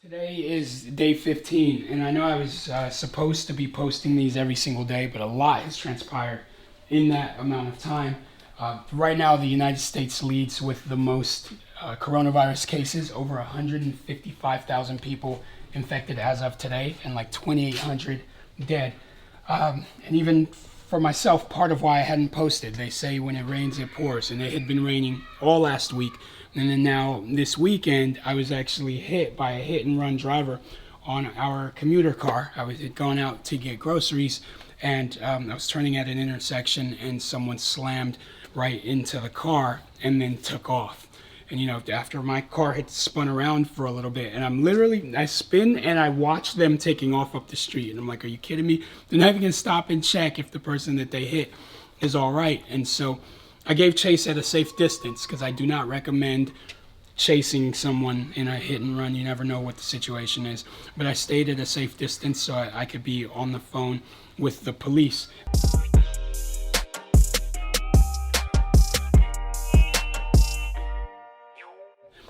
Today is day 15, and I know I was supposed to be posting these every single day, but a lot has transpired in that amount of time. Right now, the United States leads with the most coronavirus cases, over 155,000 people infected as of today, and like 2,800 dead. And even for myself, part of why I hadn't posted, they say when it rains, it pours, and it had been raining all last week. And then now this weekend, I was actually hit by a hit and run driver on our commuter car. I was going out to get groceries, and I was turning at an intersection, and someone slammed right into the car and then took off. And after my car had spun around for a little bit, and I spin and I watch them taking off up the street, and I'm like, are you kidding me? They're not even gonna stop and check if the person that they hit is all right. And so I gave chase at a safe distance, because I do not recommend chasing someone in a hit and run. You never know what the situation is. But I stayed at a safe distance so I could be on the phone with the police.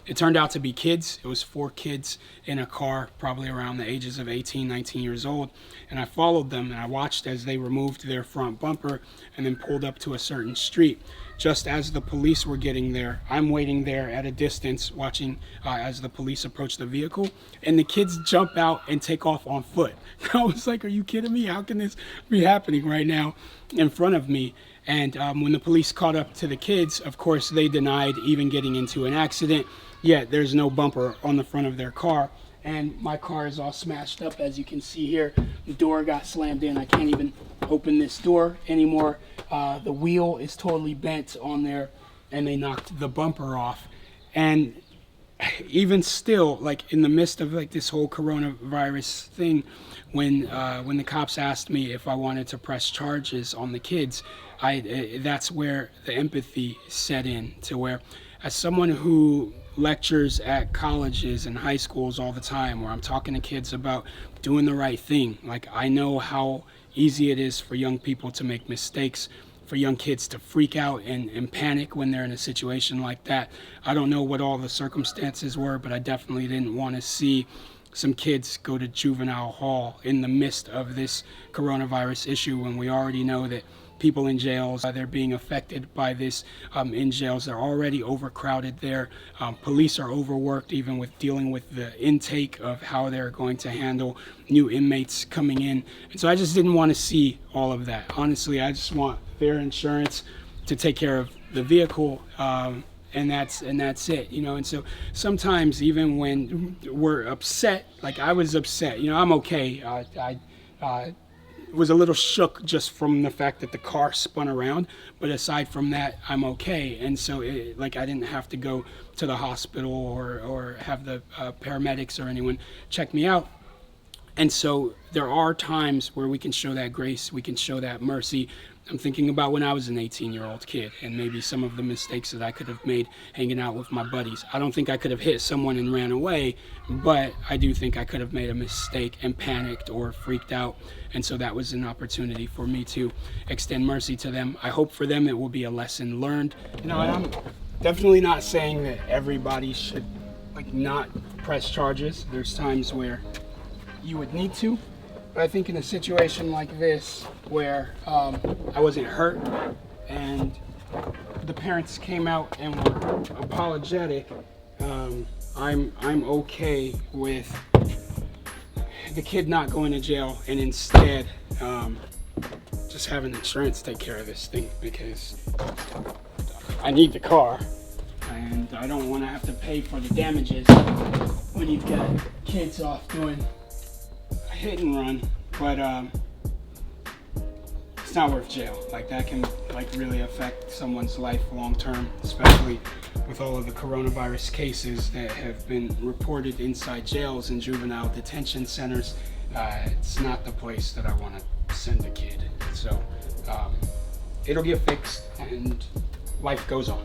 It turned out to be kids. It was 4 kids in a car, probably around the ages of 18, 19 years old. And I followed them, and I watched as they removed their front bumper and then pulled up to a certain street. Just as the police were getting there, I'm waiting there at a distance, watching as the police approach the vehicle, and the kids jump out and take off on foot. I was like, are you kidding me? How can this be happening right now in front of me? And when the police caught up to the kids, of course, they denied even getting into an accident. Yet there's no bumper on the front of their car. And my car is all smashed up, as you can see here. The door got slammed in. I can't even open this door anymore. The wheel is totally bent on there, and they knocked the bumper off. And even still, like in the midst of like this whole coronavirus thing, when the cops asked me if I wanted to press charges on the kids, that's where the empathy set in, to where, as someone who lectures at colleges and high schools all the time, where I'm talking to kids about doing the right thing, like, I know how easy it is for young people to make mistakes, for young kids to freak out and panic when they're in a situation like that. I don't know what all the circumstances were, but I definitely didn't want to see some kids go to juvenile hall in the midst of this coronavirus issue, when we already know that people in jails, they're being affected by this in jails. They're already overcrowded there. Police are overworked, even with dealing with the intake of how they're going to handle new inmates coming in. And so I just didn't want to see all of that. Honestly, I just want fair insurance to take care of the vehicle, and that's it, And so sometimes, even when we're upset, like I was upset, I'm okay. I was a little shook just from the fact that the car spun around, but aside from that, I'm okay. And so I didn't have to go to the hospital or have the paramedics or anyone check me out. And so there are times where we can show that grace, we can show that mercy. I'm thinking about when I was an 18-year-old kid, and maybe some of the mistakes that I could have made hanging out with my buddies. I don't think I could have hit someone and ran away, but I do think I could have made a mistake and panicked or freaked out. And so that was an opportunity for me to extend mercy to them. I hope for them it will be a lesson learned. And I'm definitely not saying that everybody should not press charges. There's times where you would need to. But I think in a situation like this, where I wasn't hurt and the parents came out and were apologetic, I'm okay with the kid not going to jail, and instead just having insurance take care of this thing, because I need the car and I don't want to have to pay for the damages when you've got kids off doing hit and run. But it's not worth jail. That can really affect someone's life long term, especially with all of the coronavirus cases that have been reported inside jails and juvenile detention centers. It's not the place that I want to send a kid. So it'll get fixed and life goes on.